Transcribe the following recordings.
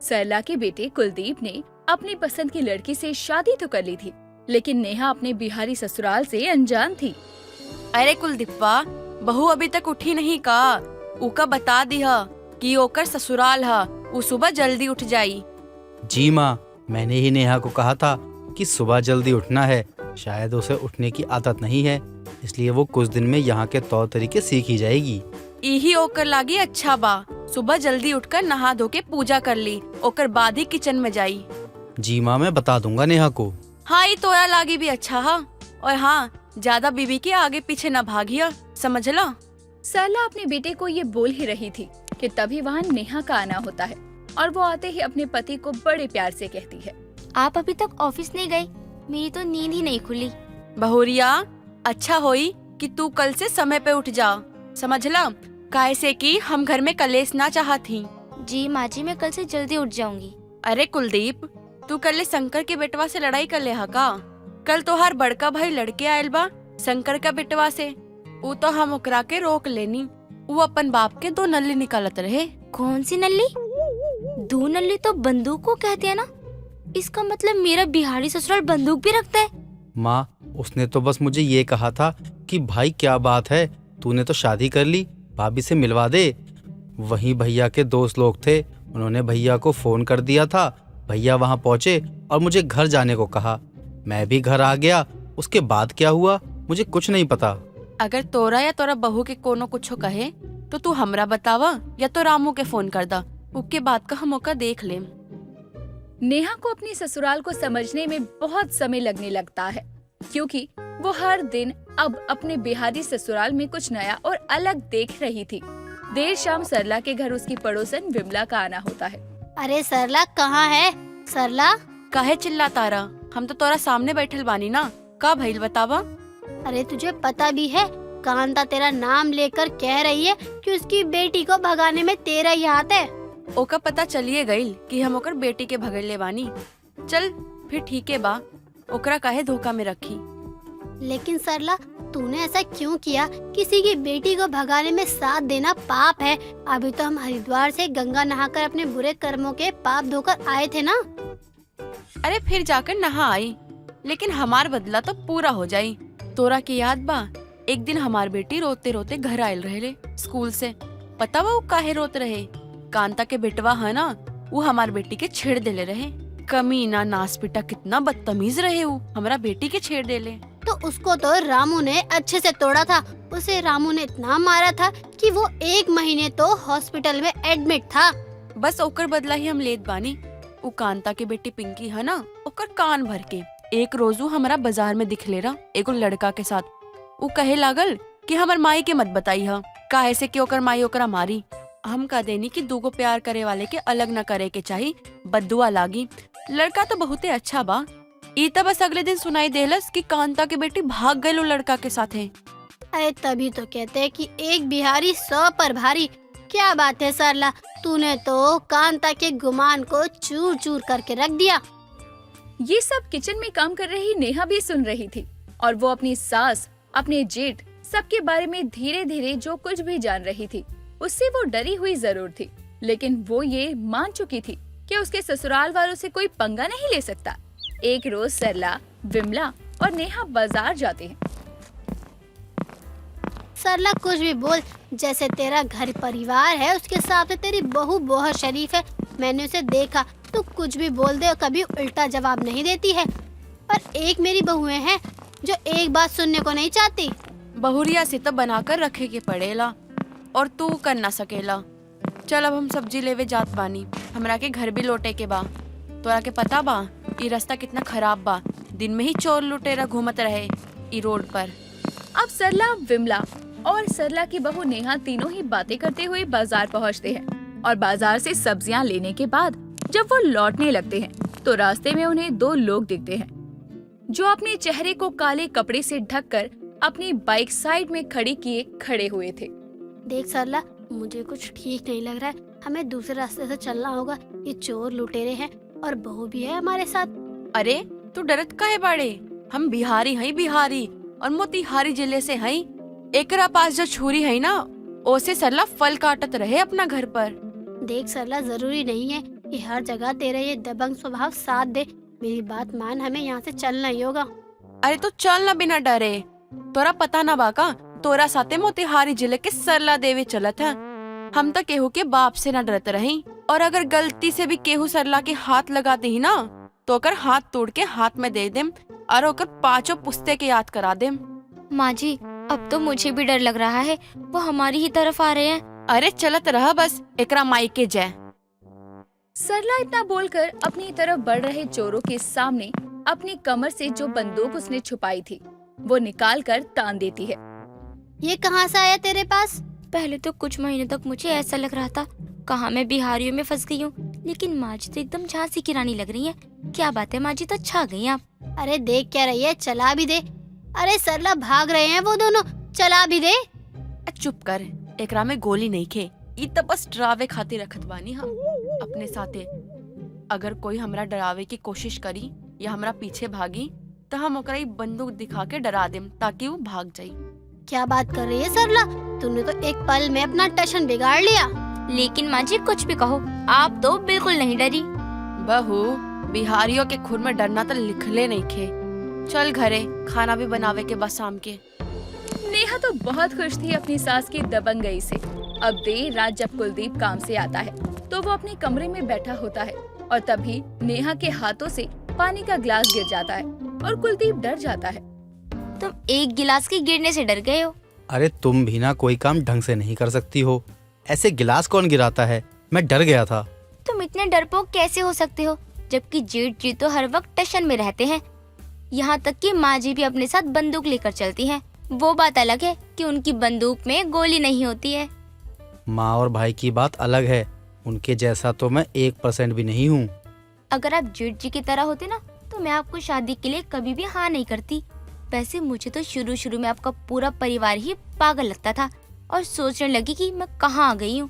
सरला के बेटे कुलदीप ने अपनी पसंद की लड़की से शादी तो कर ली थी, लेकिन नेहा अपने बिहारी ससुराल से अनजान थी। अरे कुलदीपवा, बहू अभी तक उठी नहीं का? उका बता दिया कि ओकर ससुराल हा, वो सुबह जल्दी उठ जाई। जी माँ, मैंने ही नेहा को कहा था कि सुबह जल्दी उठना है। शायद उसे उठने की आदत नहीं है, इसलिए वो कुछ दिन में यहाँ के तौर तरीके सीख ही जाएगी। यही ओकर लागी अच्छा बा। सुबह जल्दी उठकर नहा धो के पूजा कर ली, ओकर बाद ही किचन में जाई। जी माँ, मैं बता दूंगा नेहा को। हाँ, ये तोया लागी भी अच्छा हा। और हाँ, ज्यादा बीबी के आगे पीछे न भागिया, समझला? सरला अपने बेटे को ये बोल ही रही थी कि तभी वहाँ नेहा का आना होता है और वो आते ही अपने पति को बड़े प्यार से कहती है, आप अभी तक ऑफिस नहीं गए? मेरी तो नींद ही नहीं खुली। बहुरिया, अच्छा होई कि तू कल से समय पे उठ जा, समझला? काहे से कि हम घर में कलेश ना चाहती। जी माँ जी, मैं कल से जल्दी उठ जाऊंगी। अरे कुलदीप, तू कल शंकर के बेटवा से लड़ाई कर ले हा का? कल तोहार बड़का भाई लड़के आयल बा शंकर का बेटवा से। वो तो हम ओकरा के रोक लेनी। वो अपन बाप के 2 नल्ली निकालत रहे। कौन सी नल्ली? 2 नल्ली तो बंदूक को कहते हैं ना। इसका मतलब मेरा बिहारी ससुराल बंदूक भी रखता है? माँ, उसने तो बस मुझे ये कहा था कि भाई क्या बात है, तूने तो शादी कर ली, भाभी से मिलवा दे। वहीं भैया के दोस्त लोग थे, उन्होंने भैया को फोन कर दिया था। भैया वहाँ पहुँचे और मुझे घर जाने को कहा। मैं भी घर आ गया। उसके बाद क्या हुआ मुझे कुछ नहीं पता। अगर तोरा या तोरा बहू के कोनो कुछ कहे तो तू हमरा बतावा या तो रामू के फोन कर दा। उसके बाद का हम मौका देख लेम। नेहा को अपनी ससुराल को समझने में बहुत समय लगने लगता है, क्योंकि वो हर दिन अब अपने बिहारी ससुराल में कुछ नया और अलग देख रही थी। देर शाम सरला के घर उसकी पड़ोसन विमला का आना होता है। अरे सरला कहाँ है? सरला, काहे चिल्ला तारा? हम तो तोरा सामने बैठल बानी ना। का भइल बतावा? अरे तुझे पता भी है, कांता तेरा नाम लेकर कह रही है कि उसकी बेटी को भगाने में तेरा ही हाथ है। ओका पता चलिए गईल कि हम ओकर बेटी के भगड़ले बानी। चल फिर ठीक है बा, ओकरा काहे धोखा में रखी। लेकिन सरला, तूने ऐसा क्यों किया? किसी की बेटी को भगाने में साथ देना पाप है। अभी तो हम हरिद्वार से गंगा नहाकर अपने बुरे कर्मों के पाप धोकर आए थे ना। अरे फिर जाकर नहा आई, लेकिन हमार बदला तो पूरा हो जाई। तोरा की याद बा, एक दिन हमार बेटी रोते रोते घर आयल रहे स्कूल से। पता वो काहे रोत रहे? कांता के बेटवा है ना, वो हमार बेटी के छेड़ देले रहे। कमीना नासपिटा कितना बदतमीज रहे, वो हमारा बेटी के छेड़ देले। तो उसको तो रामू ने अच्छे से तोड़ा था। उसे रामू ने इतना मारा था कि वो 1 महीने तो हॉस्पिटल में एडमिट था। बस ओकर बदला ही हम लेत बानी। वो कांता के बेटी पिंकी है ना, ओकर कान भर के एक रोजू हमारा बाजार में दिख ले रहा एगो लड़का के साथ। वो कहे लागल कि हमार माई के मत बताई हा, काहे से कि ओकर माई ओकरा मारी। हम कह देनी कि 2 प्यार करे वाले के अलग न करे के चाहिए, बद्दुआ लागी। लड़का तो बहुते अच्छा बा। ई तो बस अगले दिन सुनाई देलस कि कांता के बेटी भाग गई लो लड़का के साथ है। अरे तभी तो कहते हैं कि एक बिहारी 100 पर भारी। क्या बात है सरला, तूने तो कांता के गुमान को चूर चूर करके रख दिया। ये सब किचन में काम कर रही नेहा भी सुन रही थी और वो अपनी सास, अपने जेठ, सबके बारे में धीरे धीरे जो कुछ भी जान रही थी, उससे वो डरी हुई जरूर थी, लेकिन वो ये मान चुकी थी कि उसके ससुराल वालों से कोई पंगा नहीं ले सकता। एक रोज सरला, विमला और नेहा बाजार जाते हैं। सरला कुछ भी बोल, जैसे तेरा घर परिवार है उसके हिसाब से तेरी बहू बहुत शरीफ है। मैंने उसे देखा, तो कुछ भी बोल दे और कभी उल्टा जवाब नहीं देती है। पर एक मेरी बहुएं हैं जो एक बात सुनने को नहीं चाहती। बहुरिया से तो बनाकर रखे के पड़ेला और तू कर ना सकेला। चल अब हम सब्जी लेवे जात बानी, हमरा के घर भी लौटे के बा। तोरा के पता बा ये रास्ता कितना खराब बा, दिन में ही चोर लुटेरा घूमत रहे ई रोड पर। अब सरला, विमला और सरला की बहू नेहा तीनों ही बातें करते हुए बाजार पहुंचते हैं और बाजार से सब्जियां लेने के बाद जब वो लौटने लगते हैं तो रास्ते में उन्हें 2 लोग दिखते हैं जो अपने चेहरे को काले कपड़े से ढककर अपनी बाइक साइड में खड़ी किए खड़े हुए थे। देख सरला, मुझे कुछ ठीक नहीं लग रहा है। हमें दूसरे रास्ते से चलना होगा। ये चोर लुटेरे हैं और बहू भी है हमारे साथ। अरे तू डरत काहे बाड़े? हम बिहारी हई, बिहारी और मोतिहारी जिले से हई। एकरा पास जो छुरी है ना, ओसे सरला फल काटत रहे अपना घर पर। देख सरला, जरूरी नहीं है कि हर जगह तेरा ये दबंग स्वभाव साथ दे। मेरी बात मान, हमें यहाँ से चलना ही होगा। अरे तो चल ना बिना डरे। तोरा पता ना बाका, तोरा साथे मोतिहारी जिले के सरला देवी चलत है। हम तो केहू के बाप से न डरते रही, और अगर गलती से भी केहू सरला के हाथ लगाते ही ना तो ओकर हाथ तोड़ के हाथ में दे देम और ओकर 5 पुस्ते के याद करा देम। माँ जी, अब तो मुझे भी डर लग रहा है, वो हमारी ही तरफ आ रहे हैं। अरे चलत रहा बस, एकरा माई के जय। सरला इतना बोलकर अपनी तरफ बढ़ रहे चोरों के सामने अपनी कमर से जो बंदूक उसने छुपाई थी वो निकाल कर तान देती है। ये कहाँ से आया तेरे पास? पहले तो कुछ महीने तक मुझे ऐसा लग रहा था कहाँ मैं बिहारियों में फंस गई हूँ, लेकिन माँ जी तो एकदम झांसी की रानी लग रही है। क्या बात है माँ जी, तो छा गई आप। अरे देख क्या रही है, चला भी दे। अरे सरला, भाग रहे हैं वो दोनों, चला भी दे। चुप कर, एकरा में गोली नहीं खे, ई तो बस डरावे खातिर रखत बानी हम अपने साथे। अगर कोई हमरा डरावे की कोशिश करी या हमरा पीछे भागी तो हम ओकरा ई बंदूक दिखा के डरा देम ताकि वो भाग जाई। क्या बात कर रही है सरला, तूने तो एक पल में अपना टशन बिगाड़ लिया। लेकिन माँ जी कुछ भी कहो, आप तो बिल्कुल नहीं डरी। बहू, बिहारियों के खुर में डरना तो लिखले नहीं खे। चल घरे, खाना भी बनावे के बस शाम के। नेहा तो बहुत खुश थी अपनी सास की दबंगई से। अब देर रात जब कुलदीप काम से आता है तो वो अपने कमरे में बैठा होता है और तभी नेहा के हाथों से पानी का ग्लास गिर जाता है और कुलदीप डर जाता है। तुम एक गिलास के गिरने से डर गए हो। अरे तुम भी ना कोई काम ढंग से नहीं कर सकती हो, ऐसे गिलास कौन गिराता है? मैं डर गया था। तुम इतने डरपोक कैसे हो सकते हो, जबकि जेठ जी तो हर वक्त टशन में रहते हैं। यहाँ तक कि माँ जी भी अपने साथ बंदूक लेकर चलती हैं। वो बात अलग है कि उनकी बंदूक में गोली नहीं होती है। माँ और भाई की बात अलग है, उनके जैसा तो मैं 1% भी नहीं हूँ। अगर आप जेठ जी की तरह होते ना तो मैं आपको शादी के लिए कभी भी हाँ नहीं करती। वैसे मुझे तो शुरू में आपका पूरा परिवार ही पागल लगता था और सोचने लगी कि मैं कहाँ आ गई हूँ।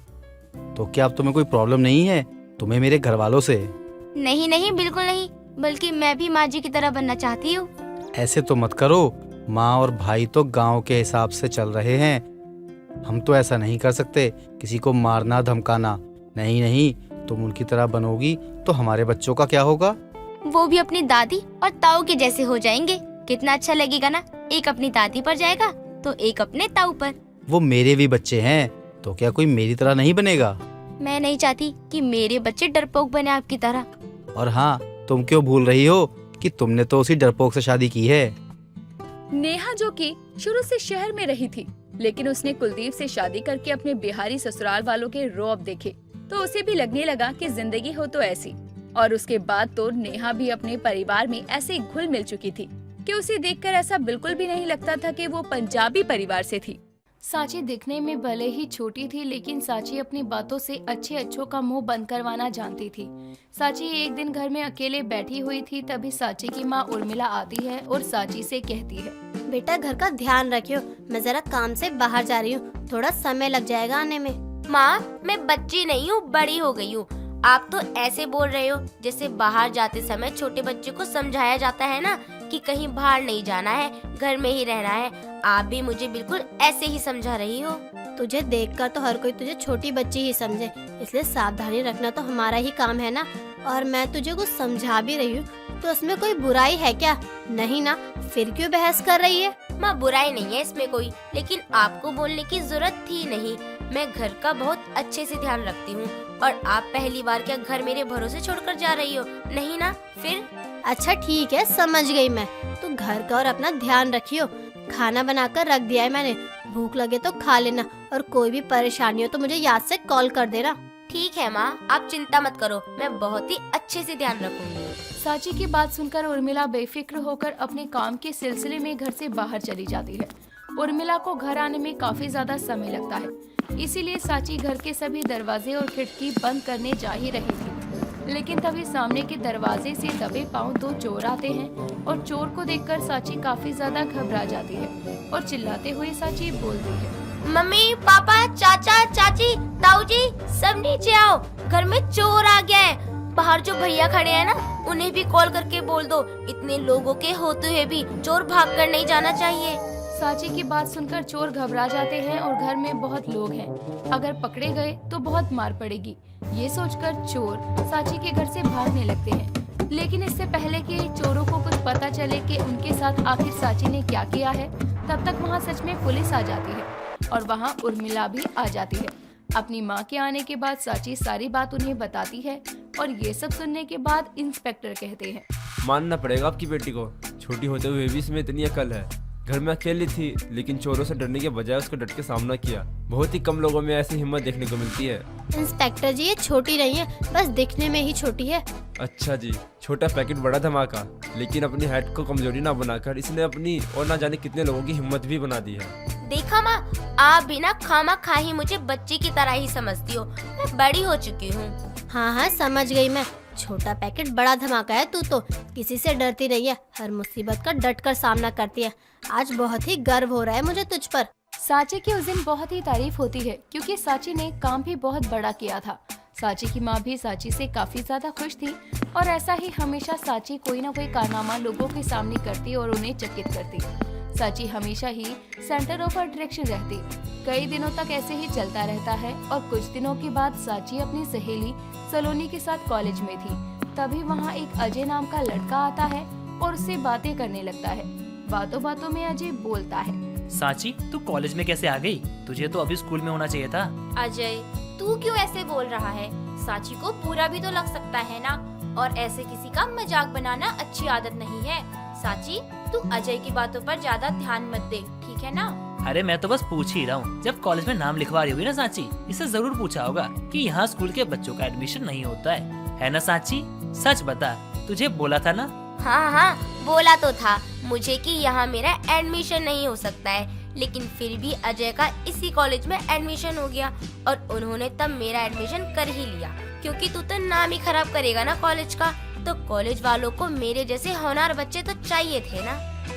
तो क्या अब तुम्हें कोई प्रॉब्लम नहीं है तुम्हें मेरे घर वालों से? नहीं नहीं, बिल्कुल नहीं, बल्कि मैं भी माँ जी की तरह बनना चाहती हूँ। ऐसे तो मत करो, माँ और भाई तो गांव के हिसाब से चल रहे हैं। हम तो ऐसा नहीं कर सकते, किसी को मारना धमकाना। नहीं नहीं, तुम उनकी तरह बनोगी तो हमारे बच्चों का क्या होगा? वो भी अपनी दादी और ताऊ के जैसे हो जाएंगे। कितना अच्छा लगेगा ना, एक अपनी दादी पर जाएगा तो एक अपने ताऊ पर। वो मेरे भी बच्चे हैं, तो क्या कोई मेरी तरह नहीं बनेगा? मैं नहीं चाहती कि मेरे बच्चे डरपोक बने आपकी तरह। और हाँ, तुम क्यों भूल रही हो कि तुमने तो उसी डरपोक से शादी की है। नेहा जो कि शुरू से शहर में रही थी, लेकिन उसने कुलदीप से शादी करके अपने बिहारी ससुराल वालों के रौब देखे तो उसे भी लगने लगा कि जिंदगी हो तो ऐसी। और उसके बाद तो नेहा भी अपने परिवार में ऐसे घुल मिल चुकी थी कि उसे देखकर ऐसा बिल्कुल भी नहीं लगता था कि वो पंजाबी परिवार से थी। साची दिखने में भले ही छोटी थी, लेकिन साची अपनी बातों से अच्छों का मुंह बंद करवाना जानती थी। साची एक दिन घर में अकेले बैठी हुई थी, तभी साची की माँ उर्मिला आती है और साची से कहती है, बेटा घर का ध्यान रखियो, मैं जरा काम से बाहर जा रही हूँ, थोड़ा समय लग जाएगा आने में। माँ, मैं बच्ची नहीं हूँ, बड़ी हो गई हूँ। आप तो ऐसे बोल रहे हो जैसे बाहर जाते समय छोटे बच्चे को समझाया जाता है ना कि कहीं बाहर नहीं जाना है, घर में ही रहना है। आप भी मुझे बिल्कुल ऐसे ही समझा रही हो। तुझे देखकर तो हर कोई तुझे छोटी बच्ची ही समझे, इसलिए सावधानी रखना तो हमारा ही काम है ना। और मैं तुझे कुछ समझा भी रही हूँ तो उसमें कोई बुराई है क्या? नहीं ना, फिर क्यों बहस कर रही है? माँ, बुराई नहीं है इसमें कोई, लेकिन आपको बोलने की जरूरत थी नहीं। मैं घर का बहुत अच्छे से ध्यान रखती हूँ और आप पहली बार क्या घर मेरे भरोसे छोड़कर जा रही हो? नहीं ना, फिर? अच्छा ठीक है, समझ गई मैं। तू घर का और अपना ध्यान रखियो। खाना बनाकर रख दिया है मैंने, भूख लगे तो खा लेना, और कोई भी परेशानी हो तो मुझे याद से कॉल कर देना। ठीक है माँ, आप चिंता मत करो, मैं बहुत ही अच्छे से ध्यान रखूंगी। साची की बात सुनकर उर्मिला बेफिक्र होकर अपने काम के सिलसिले में घर से बाहर चली जाती है। उर्मिला को घर आने में काफी ज्यादा समय लगता है, इसीलिए साची घर के सभी दरवाजे और खिड़की बंद करने जा ही रही थी। लेकिन तभी सामने के दरवाजे से दबे पांव 2 चोर आते हैं और चोर को देखकर साची काफी ज्यादा घबरा जाती है और चिल्लाते हुए साची बोलती है, मम्मी, पापा, चाचा, चाची, ताऊ जी, सब नीचे आओ, घर में चोर आ गया है। बाहर जो भैया खड़े हैं ना, उन्हें भी कॉल करके बोल दो। इतने लोगों के होते हुए भी चोर भागकर नहीं जाना चाहिए। साची की बात सुनकर चोर घबरा जाते हैं और घर में बहुत लोग हैं। अगर पकड़े गए तो बहुत मार पड़ेगी। ये सोचकर चोर साची के घर से भागने लगते हैं। लेकिन इससे पहले कि चोरों को कुछ पता चले कि उनके साथ आखिर साची ने क्या किया है, तब तक वहाँ सच में पुलिस आ जाती है और वहाँ उर्मिला भी आ जाती है। अपनी माँ के आने के बाद साची सारी बात उन्हें बताती है और ये सब सुनने के बाद इंस्पेक्टर कहते हैं, मानना पड़ेगा आपकी बेटी को, छोटी होते हुए भी इसमें इतनी अकल है। घर में अकेली थी लेकिन चोरों से डरने के बजाय उसको डट के सामना किया। बहुत ही कम लोगों में ऐसी हिम्मत देखने को मिलती है। इंस्पेक्टर जी, ये छोटी नहीं है, बस दिखने में ही छोटी है। अच्छा जी, छोटा पैकेट बड़ा धमाका। लेकिन अपनी हाइट को कमजोरी ना बनाकर इसने अपनी और ना जाने कितने लोगों की हिम्मत भी बना दी है। देखा माँ, आप भी ना खामा खा ही मुझे बच्ची की तरह ही समझती हो। मैं बड़ी हो चुकी हूँ। हाँ हाँ, समझ गई मैं। छोटा पैकेट बड़ा धमाका है, तू तो किसी से डरती नहीं है, हर मुसीबत का डट कर सामना करती है। आज बहुत ही गर्व हो रहा है मुझे तुझ पर। साची की उस दिन बहुत ही तारीफ होती है क्योंकि साची ने काम भी बहुत बड़ा किया था। साची की माँ भी साची से काफी ज्यादा खुश थी और ऐसा ही हमेशा साची कोई ना कोई कारनामा लोगों के सामने करती और उन्हें चकित करती। साची हमेशा ही सेंटर ऑफ अट्रैक्शन रहती। कई दिनों तक ऐसे ही चलता रहता है और कुछ दिनों के बाद साची अपनी सहेली सलोनी के साथ कॉलेज में थी। तभी वहाँ एक अजय नाम का लड़का आता है और उससे बातें करने लगता है। बातों बातों में अजय बोलता है, साची तू कॉलेज में कैसे आ गई? तुझे तो अभी स्कूल में होना चाहिए था। अजय, तू क्यों ऐसे बोल रहा है? साची को बुरा भी तो लग सकता है ना, और ऐसे किसी का मजाक बनाना अच्छी आदत नहीं है। साची, तू अजय की बातों पर ज्यादा ध्यान मत दे, ठीक है ना? अरे मैं तो बस पूछ ही रहा हूँ। जब कॉलेज में नाम लिखवा रही हुई ना साची, इसे जरूर पूछा होगा कि यहाँ स्कूल के बच्चों का एडमिशन नहीं होता है ना साची? सच बता, तुझे बोला था ना? हाँ हाँ, बोला तो था मुझे कि यहाँ मेरा एडमिशन नहीं हो सकता है, लेकिन फिर भी अजय का इसी कॉलेज में एडमिशन हो गया और उन्होंने तब मेरा एडमिशन कर ही लिया, क्योंकि तू तो नाम ही खराब करेगा ना कॉलेज का। तो कॉलेज वालों को मेरे जैसे होनहार बच्चे तो चाहिए थे ना।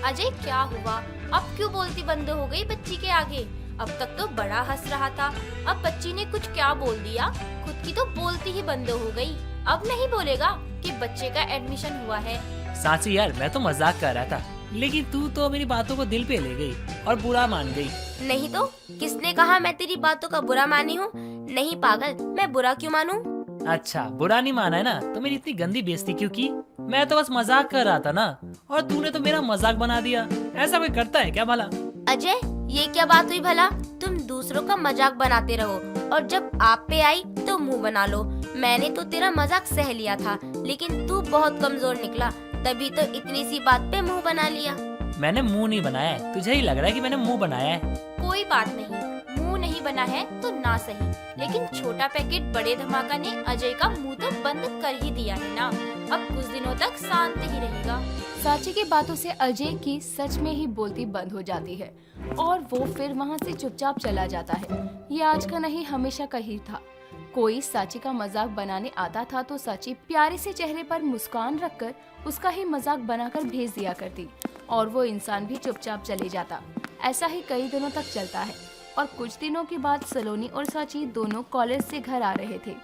अजय, क्या हुआ? अब क्यों बोलती बंद हो गई बच्ची के आगे? अब तक तो बड़ा हंस रहा था, अब बच्ची ने कुछ क्या बोल दिया, खुद की तो बोलती ही बंद हो गई। अब नहीं बोलेगा कि बच्चे का एडमिशन हुआ है। साची यार, मैं तो मजाक कर रहा था, लेकिन तू तो मेरी बातों को दिल पे ले गई और बुरा मान गई। नहीं तो किसने कहा मैं तेरी बातों का बुरा मानी हूँ? नहीं पागल, मैं बुरा क्यों मानूं? अच्छा, बुरा नहीं माना है ना, तो मेरी इतनी गंदी बेइज्जती क्यों की? मैं तो बस मजाक कर रहा था ना, और तूने तो मेरा मजाक बना दिया। ऐसा कोई करता है क्या भला? अजय, ये क्या बात हुई भला? तुम दूसरों का मजाक बनाते रहो और जब आप पे आई तो मुंह बना लो। मैंने तो तेरा मजाक सह लिया था, लेकिन तू बहुत कमजोर निकला, तभी तो इतनी सी बात पे मुंह बना लिया। मैंने मुंह नहीं बनाया है, तुझे ही लग रहा है कि मैंने मुंह बनाया है। कोई बात नहीं, मुंह नहीं बना है तो ना सही, लेकिन छोटा पैकेट बड़े धमाका ने अजय का मुंह तो बंद कर ही दिया है ना। अब कुछ दिनों तक शांत ही रहेगा। साची की बातों से अजय की सच में ही बोलती बंद हो जाती है और वो फिर वहाँ से चुपचाप चला जाता है। ये आज का नहीं, हमेशा का ही था। कोई साची का मजाक बनाने आता था तो साची प्यारे से चेहरे पर मुस्कान रखकर उसका ही मजाक बनाकर भेज दिया करती और वो इंसान भी चुपचाप चले जाता। ऐसा ही कई दिनों तक चलता है और कुछ दिनों के बाद सलोनी और साची दोनों कॉलेज से घर आ रहे थे।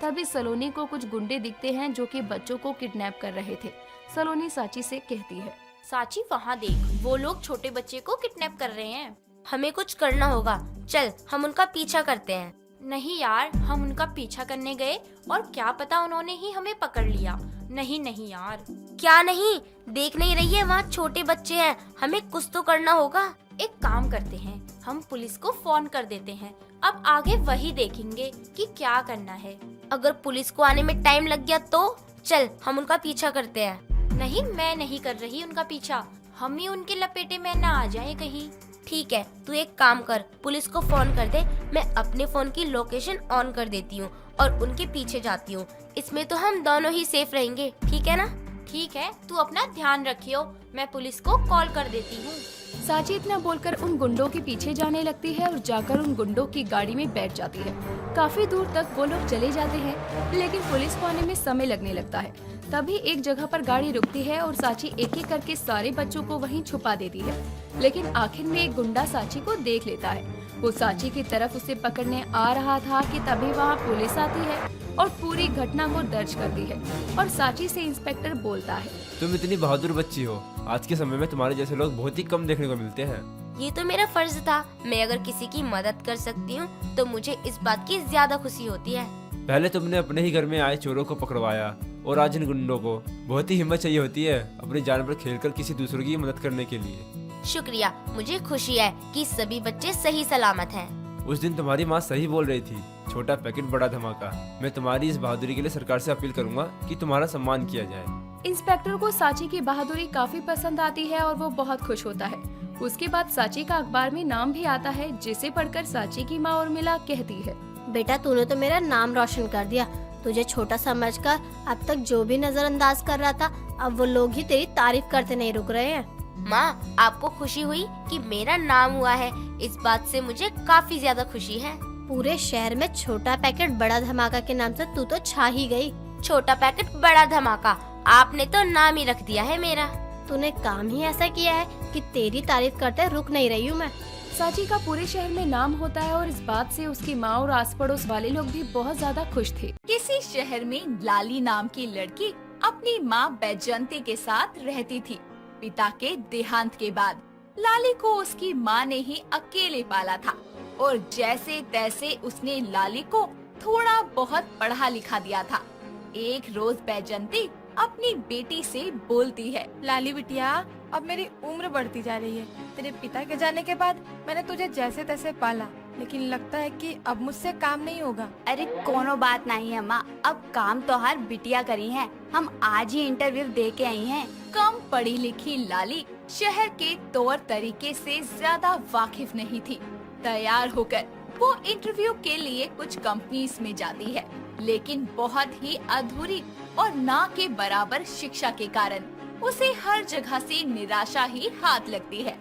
तभी सलोनी को कुछ गुंडे दिखते हैं जो कि बच्चों को किडनैप कर रहे थे। सलोनी साची से कहती है, साची वहाँ देख, वो लोग छोटे बच्चे को किडनैप कर रहे हैं। हमें कुछ करना होगा, चल हम उनका पीछा करते हैं। नहीं यार, हम उनका पीछा करने गए और क्या पता उन्होंने ही हमें पकड़ लिया। नहीं नहीं यार। क्या नहीं? देख नहीं रही है वहाँ छोटे बच्चे हैं, हमें कुछ तो करना होगा। एक काम करते हैं, हम पुलिस को फोन कर देते हैं। अब आगे वही देखेंगे कि क्या करना है। अगर पुलिस को आने में टाइम लग गया तो चल हम उनका पीछा करते हैं। नहीं, मैं नहीं कर रही उनका पीछा, हम ही उनके लपेटे में ना आ जाए कहीं। ठीक है, तू एक काम कर, पुलिस को फोन कर दे, मैं अपने फोन की लोकेशन ऑन कर देती हूँ और उनके पीछे जाती हूँ। इसमें तो हम दोनों ही सेफ रहेंगे, ठीक है ना? ठीक है, तू अपना ध्यान रखियो, मैं पुलिस को कॉल कर देती हूँ। साची इतना बोलकर उन गुंडों के पीछे जाने लगती है और जाकर उन गुंडों की गाड़ी में बैठ जाती है। काफी दूर तक वो लोग चले जाते हैं, लेकिन पुलिस को आने में समय लगने लगता है। तभी एक जगह पर गाड़ी रुकती है और साची एक एक करके सारे बच्चों को वहीं छुपा देती है। लेकिन आखिर में एक गुंडा साची को देख लेता है। वो साची की तरफ उसे पकड़ने आ रहा था कि तभी वहाँ पुलिस आती है और पूरी घटना को दर्ज करती है और साची से इंस्पेक्टर बोलता है, तुम इतनी बहादुर बच्ची हो, आज के समय में तुम्हारे जैसे लोग बहुत ही कम देखने को मिलते हैं। ये तो मेरा फर्ज था। मैं अगर किसी की मदद कर सकती हूँ तो मुझे इस बात की ज्यादा खुशी होती है। पहले तुमने अपने ही घर में आए चोरों को पकड़वाया और आज इन गुंडों को। बहुत ही हिम्मत चाहिए होती है अपनी जान पर खेलकर किसी दूसरे की मदद करने के लिए। शुक्रिया, मुझे खुशी है कि सभी बच्चे सही सलामत हैं। उस दिन तुम्हारी माँ सही बोल रही थी, छोटा पैकेट बड़ा धमाका। मैं तुम्हारी इस बहादुरी के लिए सरकार से अपील करूंगा कि तुम्हारा सम्मान किया जाए। इंस्पेक्टर को साची की बहादुरी काफी पसंद आती है और वो बहुत खुश होता है। उसके बाद साची का अखबार में नाम भी आता है, जिसे पढ़कर साची की माँ उर्मिला कहती है, बेटा तूने तो मेरा नाम रोशन कर दिया। तुझे छोटा समझकर अब तक जो भी नजरअंदाज कर रहा था, अब वो लोग ही तेरी तारीफ करते नहीं रुक रहे हैं। माँ, आपको खुशी हुई कि मेरा नाम हुआ है, इस बात से मुझे काफी ज्यादा खुशी है। पूरे शहर में छोटा पैकेट बड़ा धमाका के नाम से तू तो छा ही गई। छोटा पैकेट बड़ा धमाका, आपने तो नाम ही रख दिया है मेरा। तूने काम ही ऐसा किया है कि तेरी तारीफ करते रुक नहीं रही हूँ मैं। साची का पूरे शहर में नाम होता है और इस बात से उसकी माँ और आस पड़ोस वाले लोग भी बहुत ज्यादा खुश थे। किसी शहर में लाली नाम की लड़की अपनी माँ बैजंती के साथ रहती थी। पिता के देहांत के बाद लाली को उसकी माँ ने ही अकेले पाला था और जैसे तैसे उसने लाली को थोड़ा बहुत पढ़ा लिखा दिया था। एक रोज बैजंती अपनी बेटी से बोलती है, लाली बिटिया, अब मेरी उम्र बढ़ती जा रही है। तेरे पिता के जाने के बाद मैंने तुझे जैसे तैसे पाला, लेकिन लगता है कि अब मुझसे काम नहीं होगा। अरे कोनो बात नहीं है माँ, अब काम तो हर बिटिया करी है। हम आज ही इंटरव्यू दे के आई हैं। कम पढ़ी लिखी लाली शहर के तौर तरीके से ज्यादा वाकिफ नहीं थी। तैयार होकर वो इंटरव्यू के लिए कुछ कंपनीज में जाती है, लेकिन बहुत ही अधूरी और ना के बराबर शिक्षा के कारण उसे हर जगह से निराशा ही हाथ लगती है।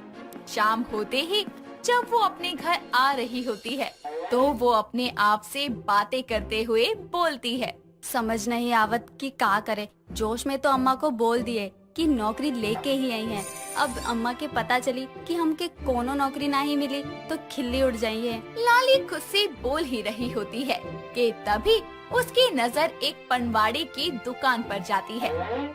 शाम होते ही जब वो अपने घर आ रही होती है तो वो अपने आप से बातें करते हुए बोलती है, समझ नहीं आवत कि का करे। जोश में तो अम्मा को बोल दिए कि नौकरी लेके ही आई है। अब अम्मा के पता चली कि हमके कोनो नौकरी नहीं मिली तो खिल्ली उड़ जाइए। लाली खुद से बोल ही रही होती है कि तभी उसकी नजर एक पनवाड़ी की दुकान पर जाती है,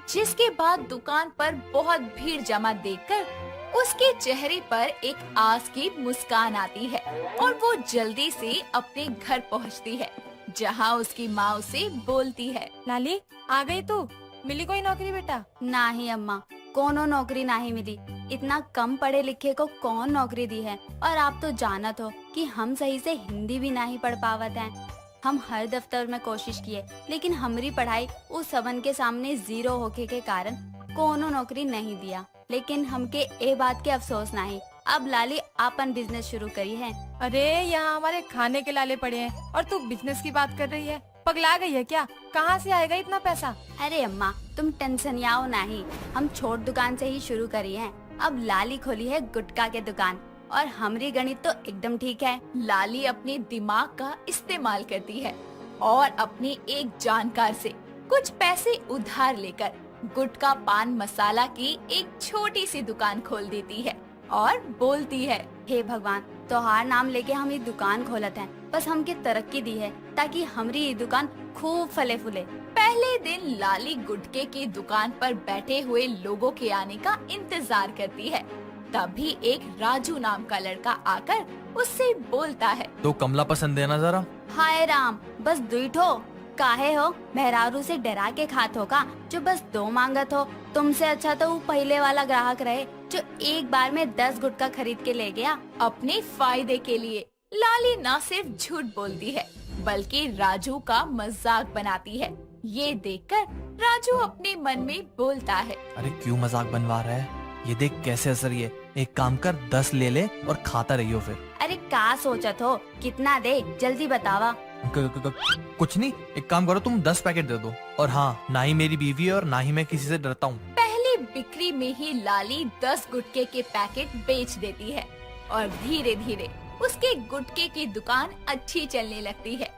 जिसके बाद दुकान पर बहुत भीड़ जमा देखकर उसके चेहरे पर एक आस की मुस्कान आती है और वो जल्दी से अपने घर पहुंचती है, जहां उसकी माँ उसे बोलती है, लाली, आ गई तू? मिली कोई नौकरी बेटा? नहीं अम्मा, कोनो नौकरी नहीं मिली। इतना कम पढ़े लिखे को कौन नौकरी दी है। और आप तो जानत हो कि हम सही से हिंदी भी नहीं पढ़ पावत हैं। हम हर दफ्तर में कोशिश किए, लेकिन हमारी पढ़ाई उस सबन के सामने जीरो होके के कारण कोनो नौकरी नहीं दिया। लेकिन हमके ए बात के अफसोस नहीं। अब लाली अपन बिजनेस शुरू करी है। अरे यहाँ हमारे खाने के लाले पड़े हैं और तू बिजनेस की बात कर रही है? पगला गई है क्या? कहाँ से आएगा इतना पैसा? अरे अम्मा, तुम टेंशन याओ नहीं, हम छोट दुकान से ही शुरू करी है। अब लाली खोली है गुटखा के दुकान और हमारी गणित तो एकदम ठीक है। लाली अपने दिमाग का इस्तेमाल करती है और अपने एक जानकार से कुछ पैसे उधार लेकर गुटखा पान मसाला की एक छोटी सी दुकान खोल देती है और बोलती है, हे भगवान, तोहार नाम लेके हम ये दुकान खोलत हैं। बस हमके तरक्की दी है ताकि हमारी ये दुकान खूब फले फूले। पहले दिन लाली गुटके की दुकान पर बैठे हुए लोगों के आने का इंतजार करती है। तभी एक राजू नाम का लड़का आकर उससे बोलता है, तो कमला पसंद है ना जरा? हाय राम, बस दुईठो काहे हो? मेहरारू से डरा के खात हो का जो बस दो मांगत हो? तुमसे अच्छा तो वो पहले वाला ग्राहक रहे जो एक बार में 10 गुटखा खरीद के ले गया। अपने फायदे के लिए लाली न सिर्फ झूठ बोलती है बल्कि राजू का मजाक बनाती है। ये देखकर राजू अपने मन में बोलता है, अरे क्यों मजाक बनवा रहा है? ये देख कैसे असर ये। एक काम कर, 10 ले ले और खाता रहियो फिर। अरे का सोचत हो? कितना दे, जल्दी बतावा। कुछ नहीं, एक काम करो, तुम 10 पैकेट दे दो। और हाँ, ना ही मेरी बीवी है और ना ही मैं किसी से डरता हूँ। पहली बिक्री में ही लाली 10 गुटके के पैकेट बेच देती है और धीरे धीरे उसके गुटके की दुकान अच्छी चलने लगती है।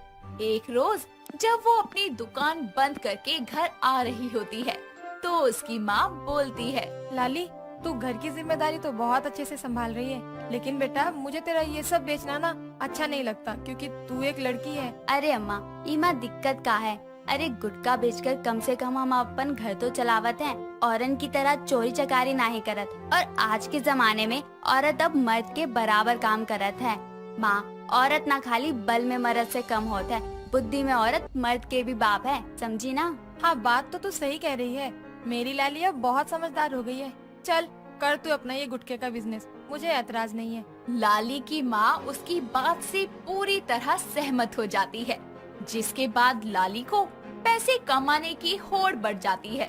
एक रोज जब वो अपनी दुकान बंद करके घर आ रही होती है तो उसकी माँ बोलती है, लाली, तू घर की जिम्मेदारी तो बहुत अच्छे से संभाल रही है, लेकिन बेटा मुझे तेरा ये सब बेचना ना अच्छा नहीं लगता क्योंकि तू एक लड़की है। अरे अम्मा, इमा दिक्कत का है? अरे गुटखा बेचकर कम से कम हम अपन घर तो चलावत हैं, औरन की तरह चोरी चकारी नहीं करत। और आज के जमाने में औरत अब मर्द के बराबर काम करत है। माँ, औरत ना खाली बल में मर्द से कम होता है, बुद्धि में औरत मर्द के भी बाप है, समझी ना। हाँ, बात तो तू सही कह रही है। मेरी लाली अब बहुत समझदार हो गई है। चल कर तू अपना ये गुटखे का बिजनेस, मुझे ऐतराज नहीं है। लाली की माँ उसकी बात से पूरी तरह सहमत हो जाती है, जिसके बाद लाली को पैसे कमाने की होड़ बढ़ जाती है।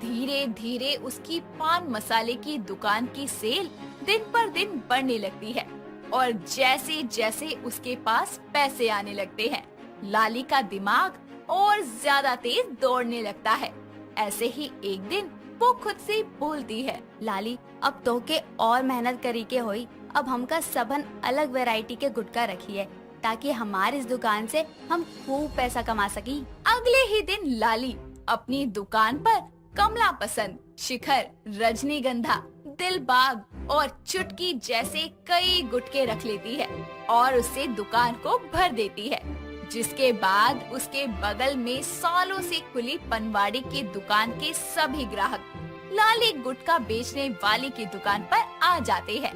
धीरे धीरे उसकी पान मसाले की दुकान की सेल दिन पर दिन बढ़ने लगती है और जैसे जैसे उसके पास पैसे आने लगते हैं, लाली का दिमाग और ज्यादा तेज दौड़ने लगता है। ऐसे ही एक दिन वो खुद से बोलती है, लाली, अब तो के और मेहनत करी के होई। अब हमका सबन अलग वैरायटी के गुटखा रखी है, ताकि हमारी इस दुकान से हम खूब पैसा कमा सकी। अगले ही दिन लाली अपनी दुकान पर कमला पसंद, शिखर, रजनीगंधा, दिलबाग और चुटकी जैसे कई गुटके रख लेती है और उससे दुकान को भर देती है। जिसके बाद उसके बगल में सालों से खुली पनवाड़ी की दुकान के सभी ग्राहक लाली गुटखा बेचने वाली की दुकान पर आ जाते हैं,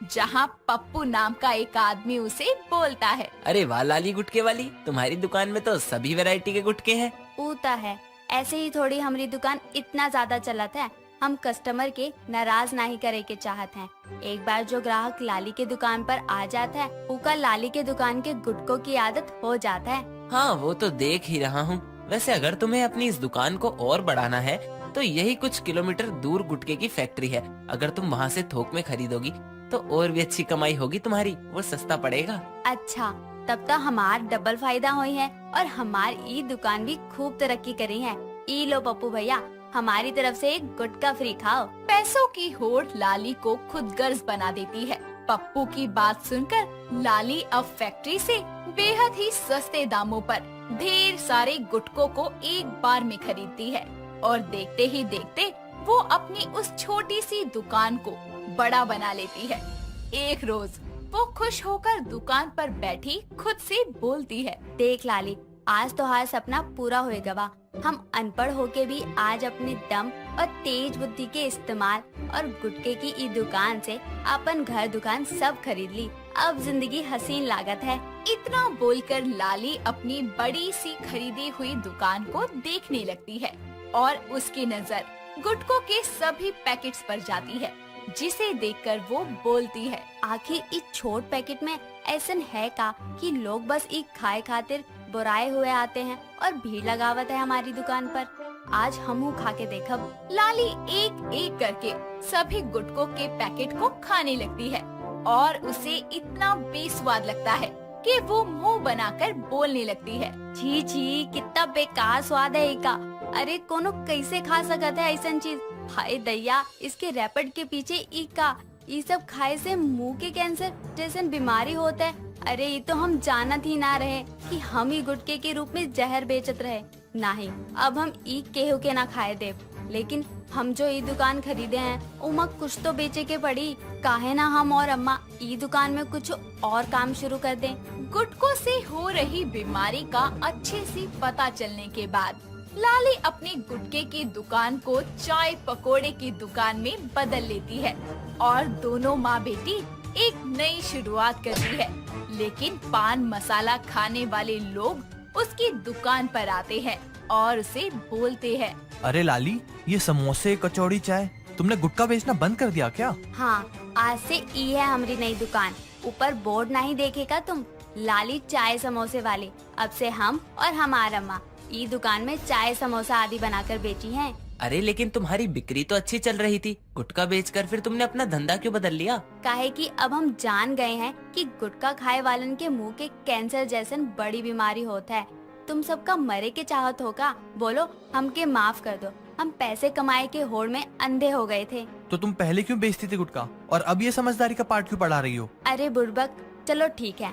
जहां पप्पू नाम का एक आदमी उसे बोलता है, अरे वाह लाली गुटके वाली, तुम्हारी दुकान में तो सभी वैरायटी के गुटके हैं। ऊता है, ऐसे ही थोड़ी हमारी दुकान इतना ज्यादा चलत है। हम कस्टमर के नाराज नहीं करे के चाहत हैं। एक बार जो ग्राहक लाली के दुकान पर आ जाता है, उका लाली के दुकान के गुटकों की आदत हो जाता है। हाँ, वो तो देख ही रहा हूँ। वैसे अगर तुम्हें अपनी इस दुकान को और बढ़ाना है तो यही कुछ किलोमीटर दूर गुटके की फैक्ट्री है। अगर तुम वहाँ से थोक में खरीदोगी तो और भी अच्छी कमाई होगी तुम्हारी, वो सस्ता पड़ेगा। अच्छा, तब तो हमार डबल फायदा हुई है और हमार ई दुकान भी खूब तरक्की करी है। ई लो पप्पू भैया, हमारी तरफ से एक गुटखा फ्री खाओ। पैसों की होड़ लाली को खुद गर्ज बना देती है। पप्पू की बात सुनकर लाली अब फैक्ट्री से बेहद ही सस्ते दामों पर ढेर सारे गुटकों को एक बार में खरीदती है और देखते ही देखते वो अपनी उस छोटी सी दुकान को बड़ा बना लेती है। एक रोज वो खुश होकर दुकान पर बैठी खुद से बोलती है, देख लाली, आज तो हर सपना पूरा होएगा बा। हम अनपढ़ होके भी आज अपने दम और तेज बुद्धि के इस्तेमाल और गुटके की ई दुकान से अपन घर दुकान सब खरीद ली। अब जिंदगी हसीन लागत है। इतना बोलकर लाली अपनी बड़ी सी खरीदी हुई दुकान को देखने लगती है और उसकी नजर गुटकों के सभी पैकेट्स पर जाती है, जिसे देखकर वो बोलती है, आखिर इस छोट पैकेट में ऐसन है का कि लोग बस एक खाए खातिर बुराए हुए आते हैं और भीड़ लगावत है हमारी दुकान पर। आज हमहू खा के देखब। लाली एक एक करके सभी गुटकों के पैकेट को खाने लगती है और उसे इतना बेस्वाद लगता है कि वो मुंह बनाकर बोलने लगती है, छी छी, कितना बेकार स्वाद है इका। अरे कोनो कैसे खा सकत है ऐसन चीज। हाय दैया, इसके रैपिड के पीछे इका ये सब खाए से मुंह के कैंसर जैसे बीमारी होता है। अरे ये तो हम जानत ही ना रहे कि हम ही गुटके के रूप में जहर बेचत रहे। नहीं, अब हम ई केहू के ना खाए देव, लेकिन हम जो ई दुकान खरीदे हैं उमा कुछ तो बेचे के पड़ी। काहे ना हम और अम्मा ई दुकान में कुछ और काम शुरू कर दें। गुटकों से हो रही बीमारी का अच्छे से पता चलने के बाद लाली अपनी गुटके की दुकान को चाय पकोड़े की दुकान में बदल लेती है और दोनों माँ बेटी एक नई शुरुआत करती है। लेकिन पान मसाला खाने वाले लोग उसकी दुकान पर आते हैं और उसे बोलते हैं, अरे लाली, ये समोसे कचौड़ी चाय तुमने गुटखा बेचना बंद कर दिया क्या? हाँ, आज से ई है हमारी नई दुकान। ऊपर बोर्ड नहीं देखेगा तुम, लाली चाय समोसे वाली। अब से हम और हमारा अम्मा ई दुकान में चाय समोसा आदि बनाकर बेची हैं। अरे लेकिन तुम्हारी बिक्री तो अच्छी चल रही थी, गुटखा बेचकर फिर तुमने अपना धंधा क्यों बदल लिया? काहे कि अब हम जान गए हैं कि गुटखा खाए वालन के मुंह के कैंसर जैसन बड़ी बीमारी होता है। तुम सबका मरे के चाहत होगा, बोलो हमके माफ कर दो। हम पैसे कमाए के होड़ में अंधे हो गए थे। तो तुम पहले क्यों बेचती थी गुटखा, और अब ये समझदारी का पाठ क्यों पढ़ा रही हो? अरे बुड़बक, चलो ठीक है,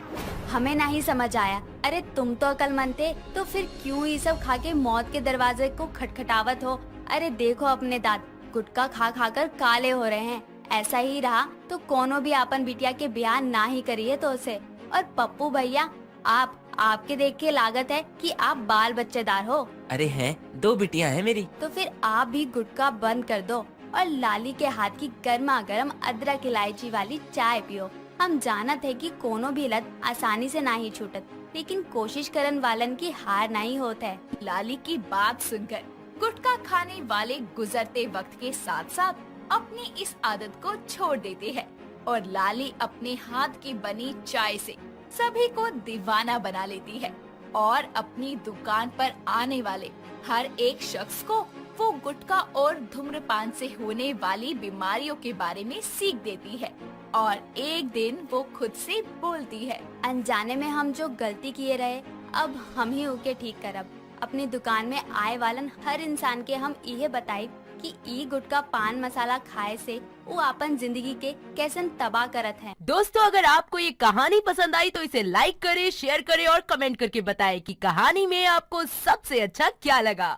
हमें नहीं समझ आया। अरे तुम तो अकलमंद थे, तो फिर क्यों ये सब खा के मौत के दरवाजे को खटखटावत हो? अरे देखो अपने दांत, गुटखा खा खाकर काले हो रहे हैं। ऐसा ही रहा तो कोनो भी आपन बिटिया के ब्याह ना ही करिए तो उसे। और पप्पू भैया, आप आपके देख के लागत है कि आप बाल बच्चेदार हो। अरे हैं, 2 बिटियां हैं मेरी। तो फिर आप भी गुटखा बंद कर दो और लाली के हाथ की गर्मा गर्म अदरक इलायची वाली चाय पियो। हम जानत है कि कोनो भी लत आसानी से ना ही छूटत, लेकिन कोशिश करन वालन की हार नहीं होत है। लाली की बात सुनकर गुटखा खाने वाले गुजरते वक्त के साथ साथ अपनी इस आदत को छोड़ देते हैं और लाली अपने हाथ की बनी चाय से सभी को दीवाना बना लेती है और अपनी दुकान पर आने वाले हर एक शख्स को वो गुटखा और धूम्रपान से होने वाली बीमारियों के बारे में सीख देती है। और एक दिन वो खुद से बोलती है, अनजाने में हम जो गलती किए रहे अब हम ही उके ठीक करब। अपनी दुकान में आए वालन हर इंसान के हम ये बताई कि ई गुटखा पान मसाला खाए से वो अपन जिंदगी के कैसन तबाह करत है। दोस्तों, अगर आपको ये कहानी पसंद आई तो इसे लाइक करें, शेयर करें और कमेंट करके बताएं कि कहानी में आपको सबसे अच्छा क्या लगा।